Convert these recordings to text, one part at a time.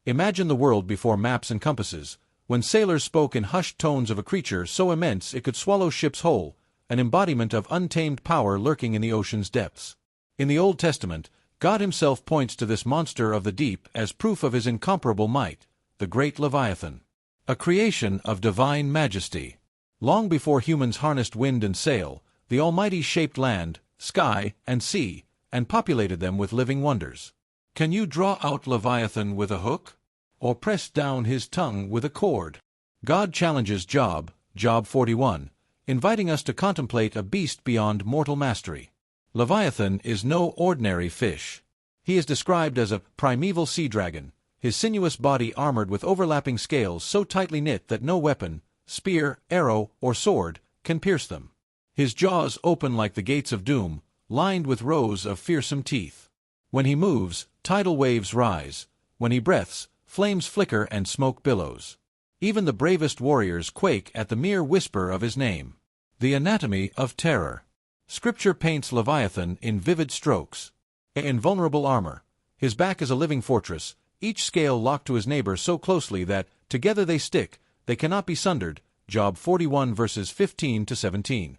Imagine the world before maps and compasses, when sailors spoke in hushed tones of a creature so immense it could swallow ships whole, an embodiment of untamed power lurking in the ocean's depths. In the Old Testament, God himself points to this monster of the deep as proof of his incomparable might, the great Leviathan. A creation of divine majesty. Long before humans harnessed wind and sail, the Almighty shaped land, sky, and sea, and populated them with living wonders. Can you draw out Leviathan with a hook? Or press down his tongue with a cord? God challenges Job, Job 41, inviting us to contemplate a beast beyond mortal mastery. Leviathan is no ordinary fish. He is described as a primeval sea dragon, his sinuous body armored with overlapping scales so tightly knit that no weapon, spear, arrow, or sword, can pierce them. His jaws open like the gates of doom, lined with rows of fearsome teeth. When he moves, tidal waves rise. When he breathes, flames flicker and smoke billows. Even the bravest warriors quake at the mere whisper of his name. The anatomy of terror. Scripture paints Leviathan in vivid strokes. Invulnerable armor. His back is a living fortress, each scale locked to his neighbor so closely that, together they stick, they cannot be sundered. Job 41 verses 15 to 17.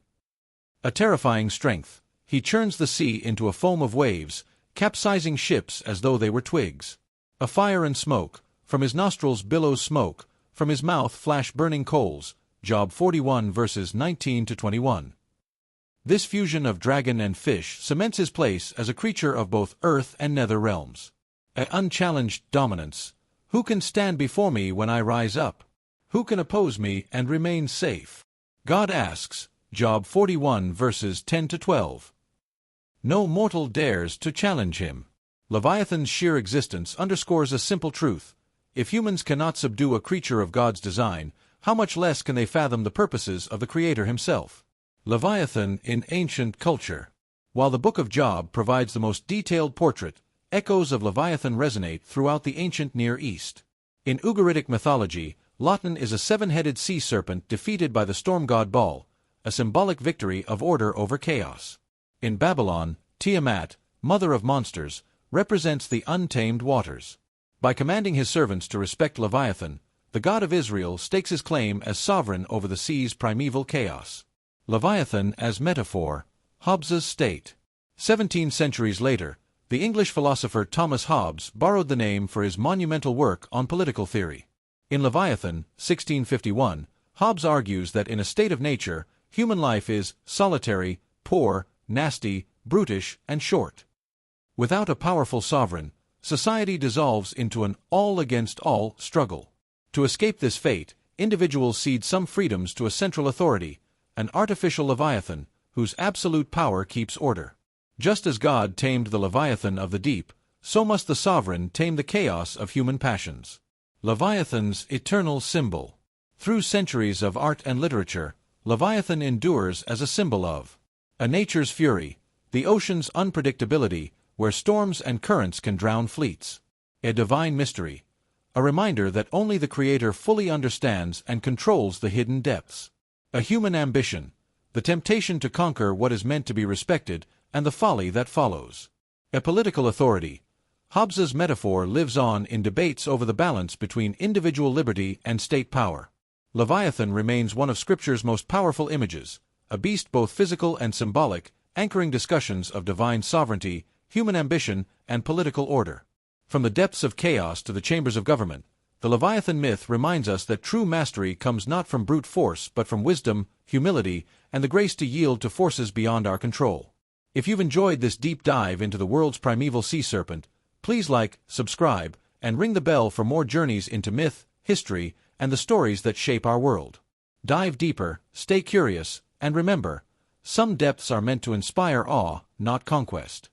A terrifying strength. He churns the sea into a foam of waves, capsizing ships as though they were twigs. A fire and smoke. From his nostrils billows smoke, from his mouth flash burning coals. Job 41 verses 19 to 21. This fusion of dragon and fish cements his place as a creature of both earth and nether realms. An unchallenged dominance. Who can stand before me when I rise up? Who can oppose me and remain safe? God asks, Job 41 verses 10 to 12. No mortal dares to challenge him. Leviathan's sheer existence underscores a simple truth. If humans cannot subdue a creature of God's design, how much less can they fathom the purposes of the Creator himself? Leviathan in ancient culture. While the Book of Job provides the most detailed portrait, echoes of Leviathan resonate throughout the ancient Near East. In Ugaritic mythology, Leviathan is a seven-headed sea serpent defeated by the storm god Baal, a symbolic victory of order over chaos. In Babylon, Tiamat, mother of monsters, represents the untamed waters. By commanding his servants to respect Leviathan, the God of Israel stakes his claim as sovereign over the sea's primeval chaos. Leviathan as metaphor. Hobbes's state. 17 centuries later, the English philosopher Thomas Hobbes borrowed the name for his monumental work on political theory. In Leviathan, 1651, Hobbes argues that in a state of nature, human life is solitary, poor, nasty, brutish, and short. Without a powerful sovereign, society dissolves into an all-against-all struggle. To escape this fate, individuals cede some freedoms to a central authority, an artificial Leviathan, whose absolute power keeps order. Just as God tamed the Leviathan of the deep, so must the sovereign tame the chaos of human passions. Leviathan's eternal symbol. Through centuries of art and literature, Leviathan endures as a symbol of a nature's fury, the ocean's unpredictability, where storms and currents can drown fleets. A divine mystery. A reminder that only the Creator fully understands and controls the hidden depths. A human ambition. The temptation to conquer what is meant to be respected, and the folly that follows. A political authority. Hobbes's metaphor lives on in debates over the balance between individual liberty and state power. Leviathan remains one of Scripture's most powerful images, a beast both physical and symbolic, anchoring discussions of divine sovereignty, human ambition, and political order. From the depths of chaos to the chambers of government, the Leviathan myth reminds us that true mastery comes not from brute force but from wisdom, humility, and the grace to yield to forces beyond our control. If you've enjoyed this deep dive into the world's primeval sea serpent, please like, subscribe, and ring the bell for more journeys into myth, history, and the stories that shape our world. Dive deeper, stay curious, and remember, some depths are meant to inspire awe, not conquest.